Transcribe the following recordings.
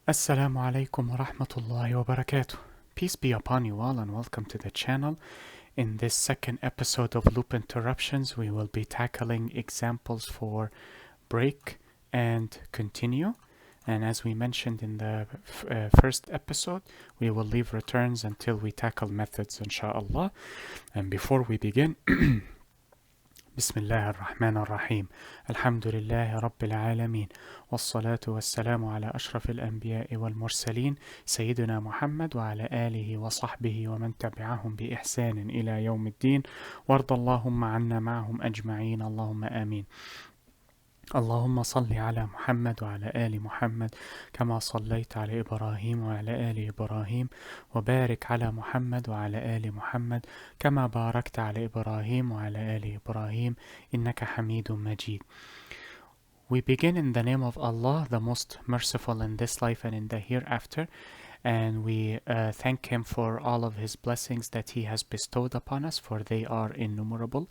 Assalamu alaikum wa rahmatullahi wa barakatuh. Peace be upon you all and welcome to the channel. In this second episode of Loop Interruptions, we will be tackling examples for break and continue. And as we mentioned in the first episode, we will leave returns until we tackle methods, inshallah. And before we begin, بسم الله الرحمن الرحيم الحمد لله رب العالمين والصلاة والسلام على أشرف الأنبياء والمرسلين سيدنا محمد وعلى آله وصحبه ومن تبعهم بإحسان إلى يوم الدين وارض اللهم عنا معهم أجمعين اللهم آمين اللهم صل على محمد وعلى آل محمد كما صليت على إبراهيم وعلى آل إبراهيم وبارك على محمد وعلى آل محمد كما باركت على إبراهيم وعلى آل إبراهيم إنك حميد مجيد. We begin in the name of Allah, the most merciful in this life and in the hereafter, and we thank Him for all of His blessings that He has bestowed upon us, for they are innumerable.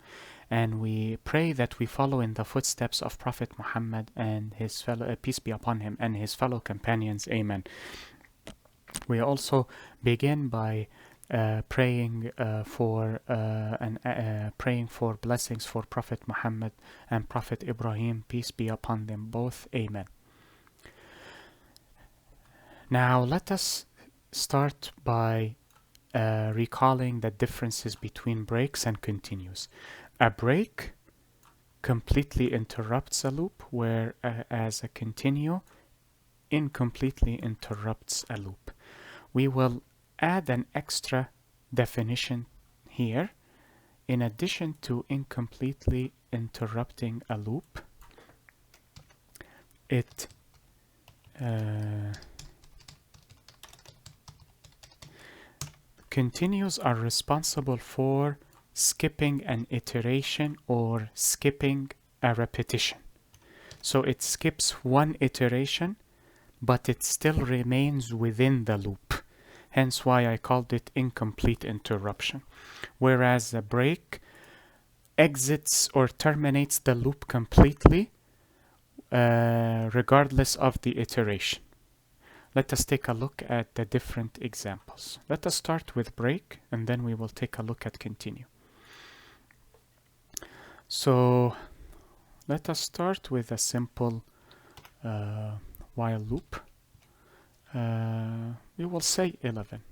And we pray that we follow in the footsteps of Prophet Muhammad and his fellow, peace be upon him, and his fellow companions. Amen. We also begin by praying for blessings for Prophet Muhammad and Prophet Ibrahim, peace be upon them both. Amen. Now let us start by recalling the differences between breaks and continues. A break completely interrupts a loop, whereas a continue incompletely interrupts a loop. We will add an extra definition here. In addition to incompletely interrupting a loop, it continues are responsible for skipping an iteration or skipping a repetition. So it skips one iteration, but it still remains within the loop. Hence why I called it incomplete interruption. Whereas a break exits or terminates the loop completely, regardless of the iteration. Let us take a look at the different examples. Let us start with break, and then we will take a look at continue. So let us start with a simple while loop. We will say 11.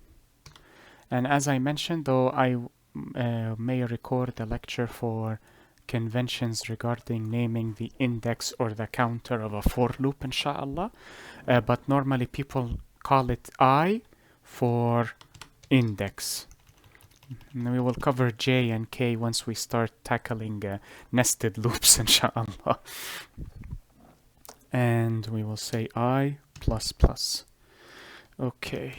And as I mentioned, though I may record a lecture for conventions regarding naming the index or the counter of a for loop, inshallah, but normally people call it I for index. And we will cover J and K once we start tackling nested loops, inshallah. And we will say I plus plus. Okay.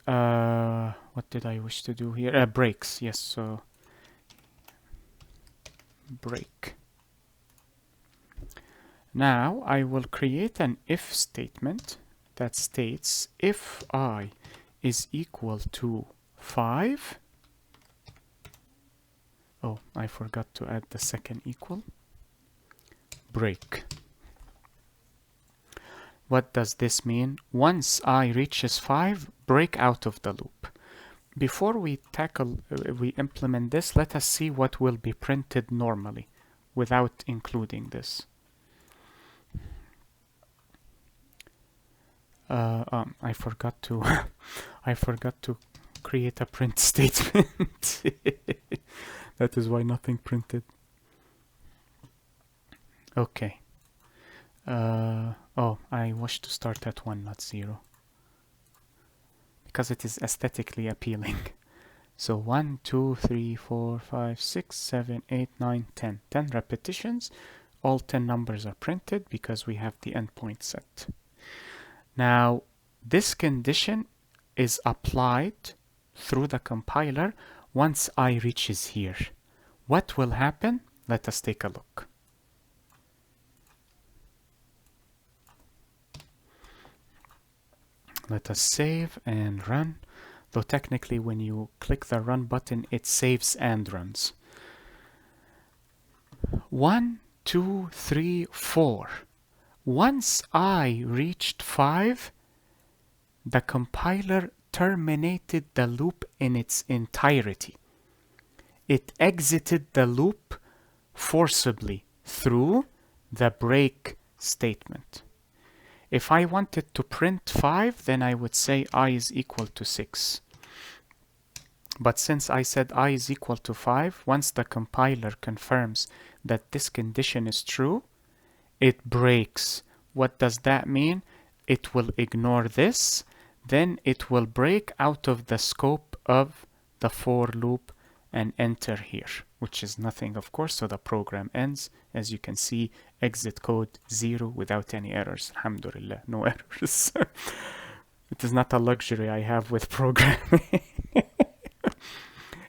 What did I wish to do here? Breaks, yes, so break. Now I will create an if statement that states if I is equal to 5. Oh, I forgot to add the second equal. Break. What does this mean? Once I reaches 5, break out of the loop. Before we implement this, let us see what will be printed normally without including this. I forgot to I forgot to create a print statement. That is why nothing printed. Okay. Oh, I wish to start at 1, not 0. Because it is aesthetically appealing. So 1, 2, 3, 4, 5, 6, 7, 8, 9, 10. 10 repetitions. All 10 numbers are printed because we have the endpoint set. Now, this condition is applied through the compiler once I reaches here. What will happen? Let us take a look. Let us save and run. Though technically when you click the run button, it saves and runs. 1, 2, 3, 4. Once I reached 5, the compiler terminated the loop in its entirety. It exited the loop forcibly through the break statement. If I wanted to print 5, then I would say I is equal to 6. But since I said I is equal to 5, once the compiler confirms that this condition is true, it breaks. What does that mean? It will ignore this, then it will break out of the scope of the for loop and enter here, which is nothing, of course, so the program ends. As you can see, exit code 0 without any errors. Alhamdulillah, no errors. It is not a luxury I have with programming.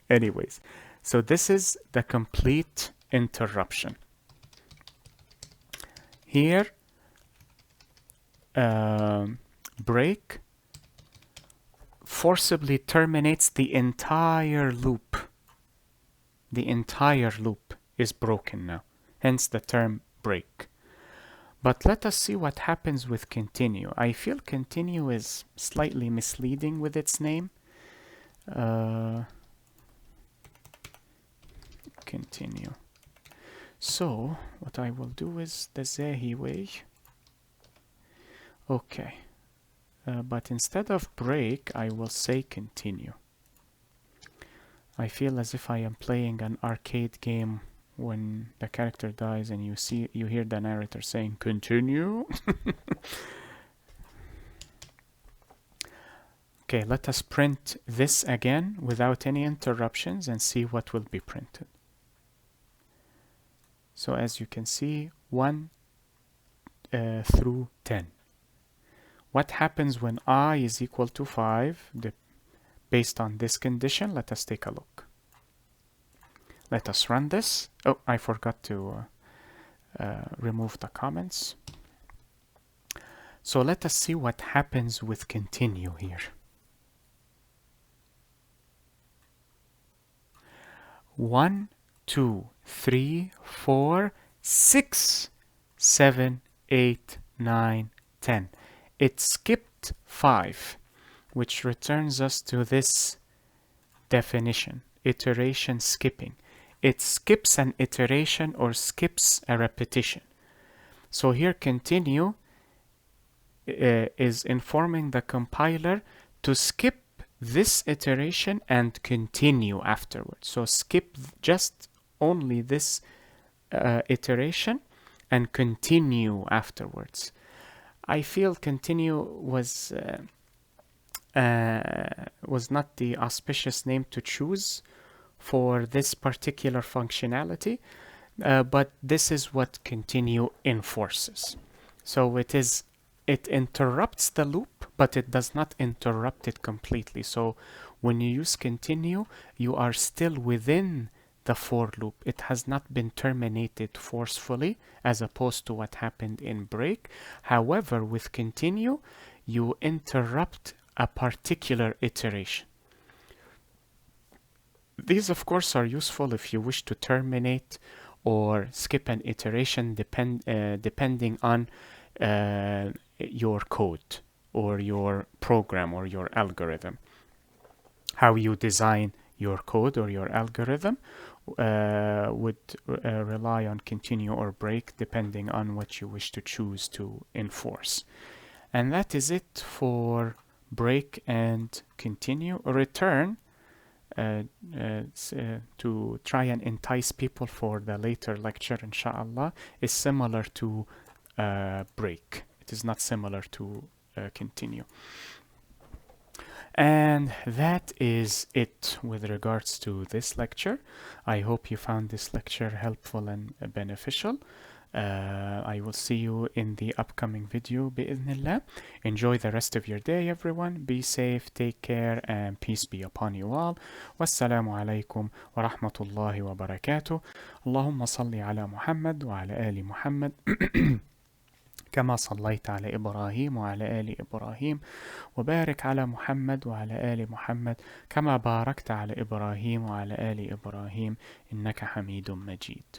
Anyways, so this is the complete interruption. Here, break forcibly terminates the entire loop. The entire loop is broken now, hence the term break. But let us see what happens with continue. I feel continue is slightly misleading with its name. Continue. So what I will do is the Zahi way. Okay. But instead of break, I will say continue. I feel as if I am playing an arcade game when the character dies and you hear the narrator saying continue. Okay, let us print this again without any interruptions and see what will be printed. So as you can see, 1 through 10. What happens when I is equal to 5? Based on this condition, let us take a look. Let us run this. Oh, I forgot to remove the comments. So let us see what happens with continue here. 1, 2, 3, 4, 6, 7, 8, 9, 10. It skipped 5, which returns us to this definition, iteration skipping. It skips an iteration or skips a repetition. So here continue is informing the compiler to skip this iteration and continue afterwards. So skip just only this iteration and continue afterwards. I feel continue was not the auspicious name to choose for this particular functionality, but this is what continue enforces. So it interrupts the loop, but it does not interrupt it completely. So when you use continue, you are still within the for loop. It has not been terminated forcefully, as opposed to what happened in break. However, with continue, you interrupt a particular iteration. These, of course, are useful if you wish to terminate or skip an iteration depending on your code or your program or your algorithm. How you design your code or your algorithm would rely on continue or break depending on what you wish to choose to enforce. And that is it for break and continue. Return to try and entice people for the later lecture, inshallah, is similar to break. It is not similar to continue. And that is it with regards to this lecture. I hope you found this lecture helpful and beneficial. I will see you in the upcoming video, bi'idhnillah. Enjoy the rest of your day, everyone. Be safe, take care, and peace be upon you all. Wassalamu alaikum wa rahmatullahi wa barakatuh. Allahumma salli ala Muhammad wa ala ali Muhammad. كما صليت على إبراهيم وعلى آل إبراهيم وبارك على محمد وعلى آل محمد كما باركت على إبراهيم وعلى آل إبراهيم إنك حميد مجيد.